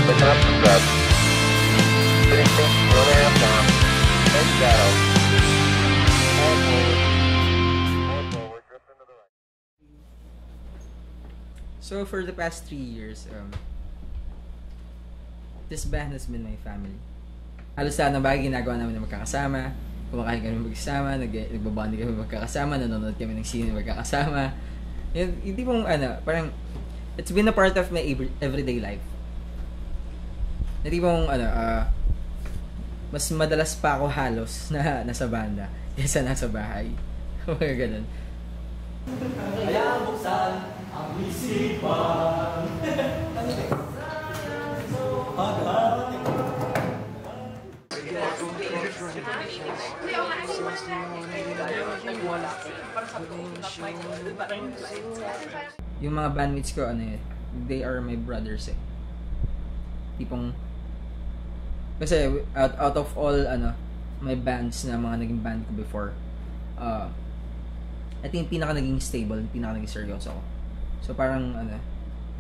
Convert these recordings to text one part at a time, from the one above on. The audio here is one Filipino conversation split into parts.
Masarap ng grab. 1.5 down. Head down. All forward, drift into the right. So for the past 3 years, this band has been my family. Halos lahat ng bagay ginagawa namin na magkakasama. Kumakain kami magkakasama, nagbabonding kami magkakasama, nanonood kami ng sine magkakasama. Hindi pong parang it's been a part of my everyday life. Hindi pong mas madalas pa ako halos na nasa banda kaysa nasa bahay. Mga ganun. Kaya buksan ang isipan. Yung mga bandmates ko, they are my brothers eh. Tipong, kasi out of all, my bands na mga naging band ko before, I think pinaka naging stable, pinaka naging seryoso ko. So parang,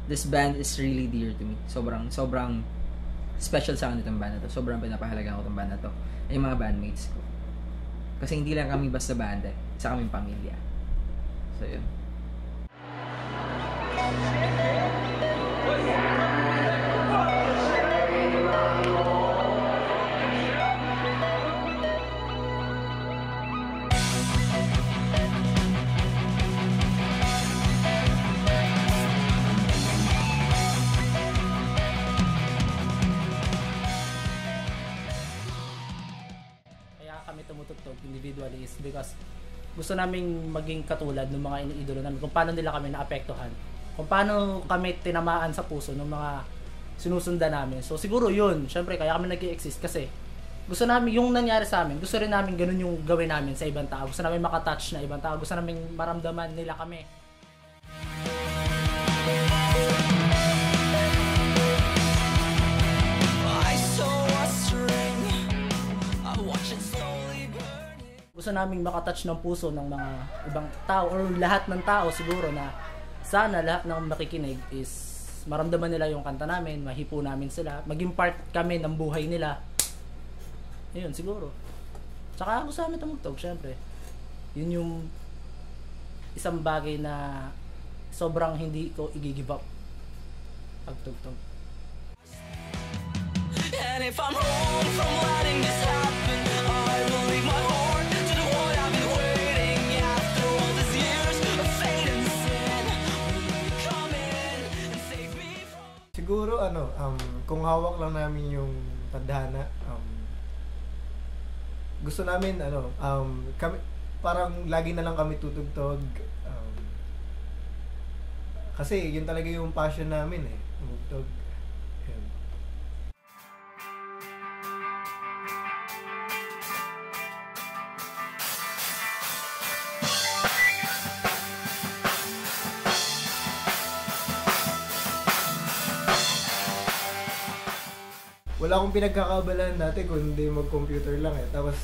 this band is really dear to me. Sobrang special sa akin itong band na to. Sobrang pinapahalagaan ko itong band na to. Ay yung mga bandmates ko. Kasi hindi lang kami basta banda, isa kaming pamilya. So yun. Kami tumutugtog individually is because gusto naming maging katulad ng mga iniidolo namin, kung paano nila kami naapektuhan, kung paano kami tinamaan sa puso ng mga sinusundan namin. So siguro yun, syempre kaya kami nag-i-exist kasi gusto namin yung nangyari sa amin, gusto rin namin ganun yung gawin namin sa ibang tao, gusto namin makatouch na ibang tao, gusto namin maramdaman nila kami. Gusto naming makatouch ng puso ng mga ibang tao or lahat ng tao siguro, na sana lahat ng makikinig is maramdaman nila yung kanta namin, mahipo namin sila, maging part kami ng buhay nila. Ayun siguro. Tsaka gusto namin tumugtog, syempre. Yun yung isang bagay na sobrang hindi ko i-give up pagtugtog. And if I'm home from letting this happen, I will leave my heart to the one I've been waiting. After all these years of fate and sin, will you come in and save me from... Siguro kung hawak lang namin yung tadhana, gusto namin kami parang lagi na lang kami tutugtog, kasi yun talaga yung passion namin eh, tumugtog. Wala akong pinagkakabalan dati kundi mag-computer lang eh. Tapos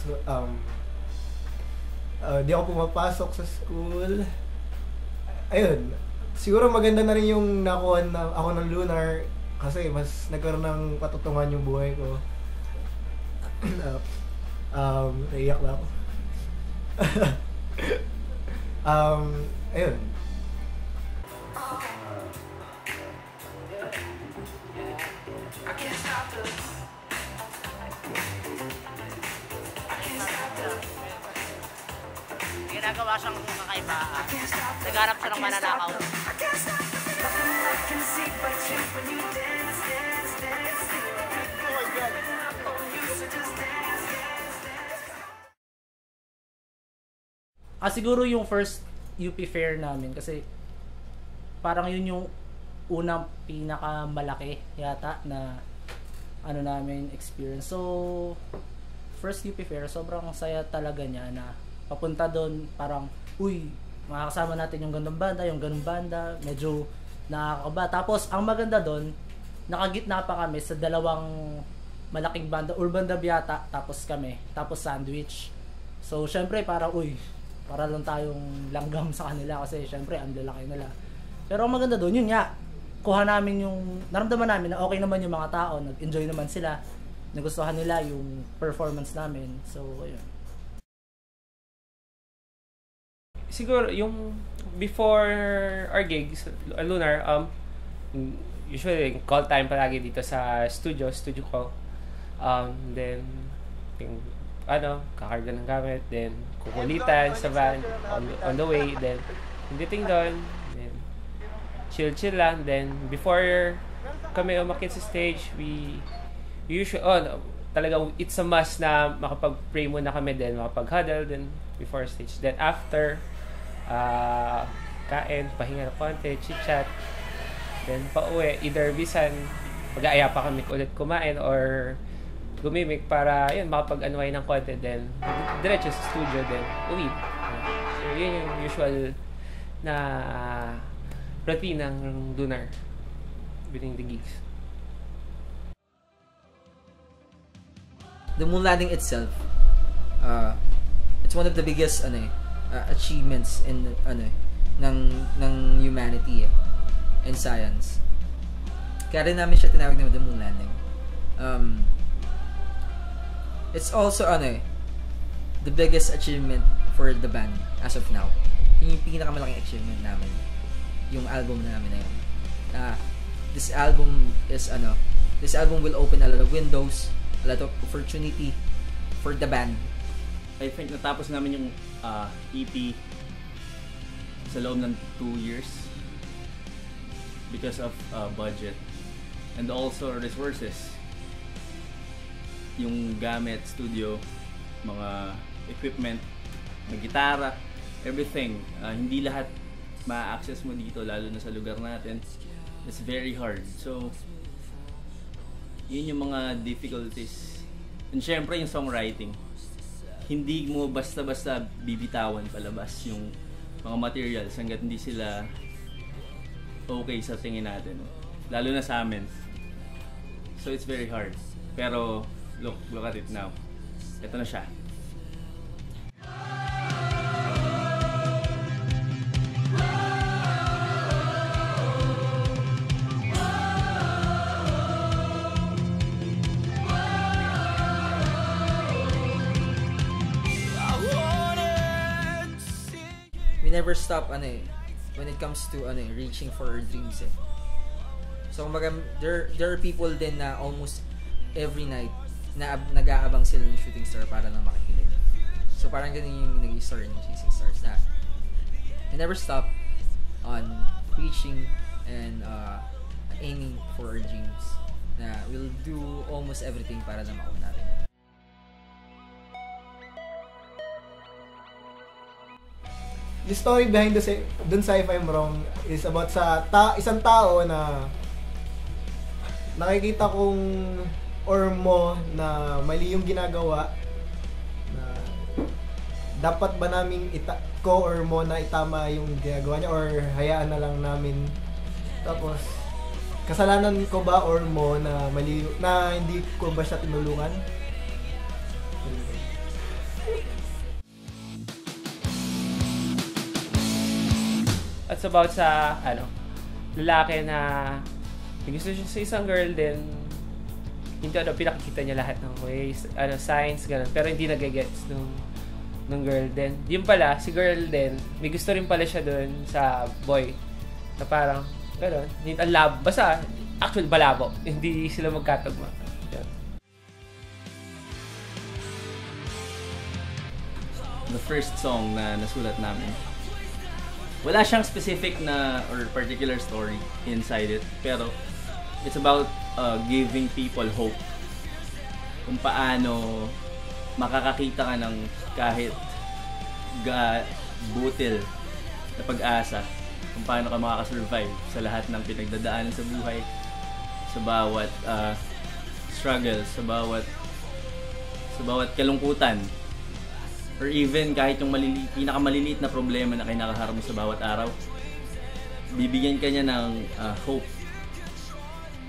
di ako pumapasok sa school. Ayun. Siguro maganda na rin yung nakuha na ako ng Lunar kasi mas nagkaroon ng patutungan yung buhay ko. Naiyak na ako. Ayun. Ginagawa siyang kakaiba. Nagharap siya ng mananakaw. Siguro yung first UP Fair namin kasi parang yun yung unang pinakamalaki yata na namin experience. So first UP Fair, sobrang saya talaga niya na papunta doon, parang uy, makakasama natin yung ganung banda, medyo nakakaba. Tapos ang maganda doon, nakagitna pa kami sa dalawang malaking banda, Urban Dabiata, tapos kami, tapos Sandwich. So syempre parang uy, para lang tayong langgam sa kanila kasi syempre ang lalaki nila. Pero ang maganda doon, yun nga, nakuha namin yung, naramdaman namin na okay naman yung mga tao, nag-enjoy naman sila, nagustuhan nila yung performance namin. So, ayun. Siguro, yung before our gigs, Lunar, usually, call time palagi dito sa studio ko. Then, yung, kakarga ng gamit, then, kukulitan sa van, on the way, then, dating doon, then, chill lang, then, before kami umakyat sa stage, we usually, talaga, it's a must na makapag-pray muna kami, then, makapag-huddle, then, before stage, then, after, kain, pahinga ng konti, chit-chat, then pauwi, either bisan mag-aaya pa kami ulit kumain or gumimik para yun, makapag-unwind ng konti, then diretso sa studio, then uwi. So yun yung usual na routine ng Lunar during the gigs. The moon landing itself, it's one of the biggest achievements in ng humanity and science. Kaya rin namin siya tinawag na the moon landing. It's also the biggest achievement for the band as of now. Yung pinakamalaking achievement namin, yung album namin na yun. This album will open a lot of windows, a lot of opportunity for the band. I think natapos namin yung EP sa loob ng 2 years because of budget and also resources, yung gamit, studio, mga equipment, mga gitara, everything. Hindi lahat ma-access mo dito, lalo na sa lugar natin. It's very hard. So yun yung mga difficulties. And syempre yung songwriting, hindi mo basta-basta bibitawan palabas yung mga materials hanggat hindi sila okay sa tingin natin, lalo na sa amin. So it's very hard, pero look at it now. Ito na siya. We never stop when it comes to reaching for our dreams. So there are people din na almost every night na nag-aabang sila ng Shooting Star para lang makikinig. So parang ganun yung naging story ng Chasing Stars, na we never stop on reaching and aiming for our dreams, na we'll do almost everything para na makuha natin. The story behind dun sa If I'm Wrong is about sa isang tao na nakikita kong or mo na mali yung ginagawa, na dapat ba namin ko or mo na itama yung ginagawa niya or hayaan na lang namin. Tapos kasalanan ko ba or mo na mali, na hindi ko ba siya tinulungan? It's about sa lalaki na gusto siya sa isang girl, din hindi pinakikita niya lahat ng ways, signs, ganun, pero hindi nagigets ng girl. Then yun pala, si girl din may gusto rin pala siya dun sa boy, na parang ganun, ang labo, basta actual balabo, hindi sila magkatagma. Yeah. The first song na nasulat namin, wala siyang specific na or particular story inside it, pero it's about giving people hope. Kung paano makakakita ka ng kahit butil na pag-asa. Kung paano ka makakasurvive sa lahat ng pinagdadaanan sa buhay, sa bawat struggle, sa bawat kalungkutan, or even kahit yung pinakamaliliit na problema na kinakaharap mo sa bawat araw, bibigyan ka niya ng hope.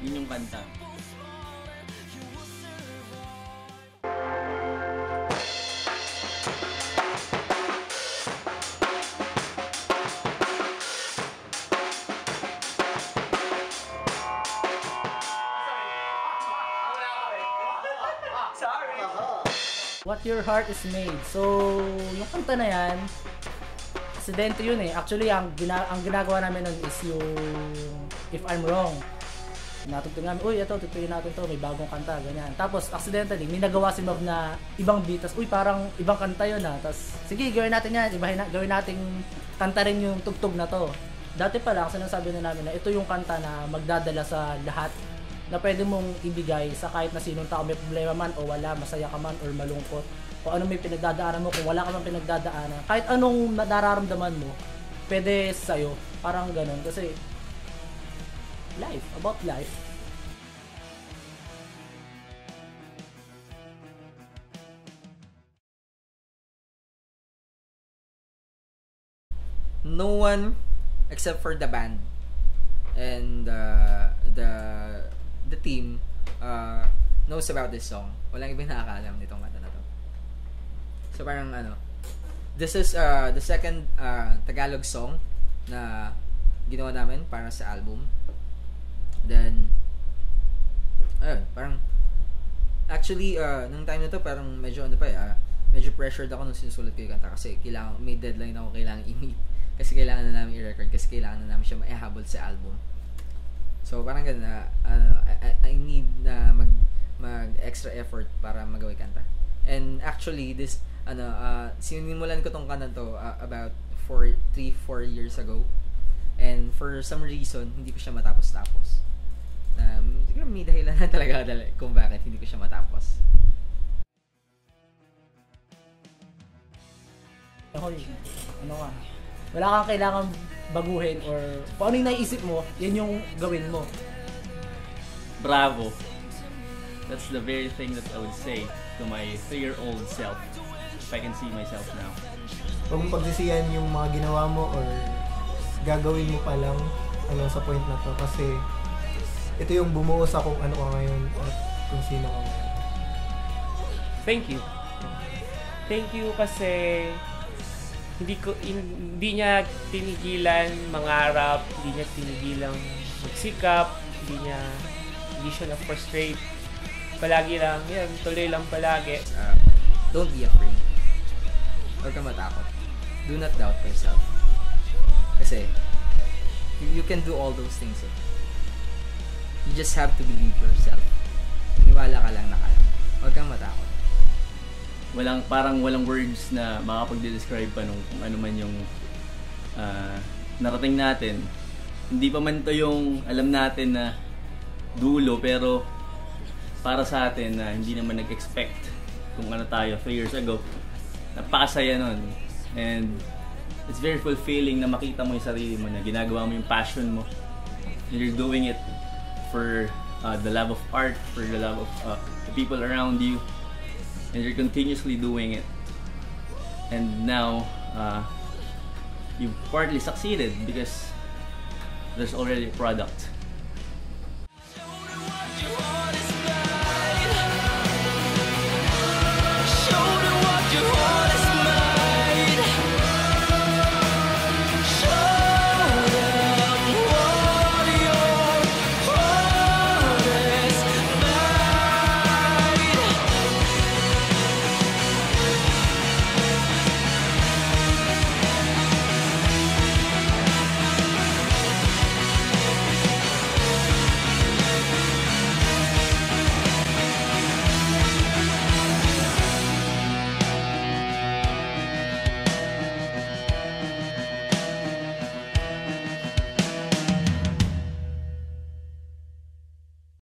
Yun yung kanta. What Your Heart Is Made. So, yung kanta na yan, aksidente yun eh. Actually, ang ginagawa namin nun is yung If I'm Wrong. Natugtog namin, uy, ito, tugtugin natin to, may bagong kanta, ganyan. Tapos, accidentally, may nagawa si Mob na ibang beat, tas, uy, parang ibang kanta yun Tapos, sige, gawin natin yan, gawin natin kanta rin yung tugtog na to. Dati pa lang, sinasabi na namin na ito yung kanta na magdadala sa lahat na pwede mong ibigay sa kahit na sinong tao, may problema man o wala, masaya ka man or malungkot, o ano may pinagdadaanan mo, kung wala ka man pinagdadaanan, kahit anong nararamdaman mo, pwede sa'yo, parang ganun, kasi life, about life. No one except for the band and the team knows about this song. Walang ibang nakakaalam nitong kanta na to. So parang this is the second Tagalog song na ginawa namin para sa album. Then ayun, parang actually nung time na to parang medyo medyo pressured ako nung sinusulat ko yung kanta kasi may deadline ako kailangan i-meet kasi kailangan na namin i-record kasi kailangan na namin siya maihabol sa album. So parang ganun na I need na mag extra effort para magawa yung kanta. And actually this sinimulan ko tong kanta to about 3-4 years ago. And for some reason hindi ko siya matapos-tapos. Siguro may dahilan na talaga kung bakit hindi ko siya matapos. Wala kang kailangan baguhin or kung ano yung naiisip mo, yan yung gawin mo. Bravo. That's the very thing that I would say to my 3-year-old self if I can see myself now. Huwag mong pagsisihan yung mga ginawa mo or gagawin mo pa lang sa point na to kasi ito yung bumuo sa kung ano ka ngayon at kung sino ka ngayon. Thank you. Thank you kasi hindi niya tinigilan mangarap, hindi niya tinigilan magsikap, hindi siya na-frustrate. Palagi lang, yan, tuloy lang palagi. Don't be afraid. Huwag kang matakot. Do not doubt yourself. Kasi you can do all those things. You just have to believe yourself. Maniwala ka lang na kaya. Huwag kang matakot. Walang words na makapag-describe pa nung kung ano man yung narating natin. Hindi pa man to yung alam natin na dulo, pero para sa atin na hindi naman nag-expect kung ano tayo 3 years ago, napakasaya nun. And it's very fulfilling na makita mo yung sarili mo, na ginagawa mo yung passion mo. And you're doing it for the love of art, for the love of the people around you. And you're continuously doing it. And now, you've partly succeeded because there's already a product.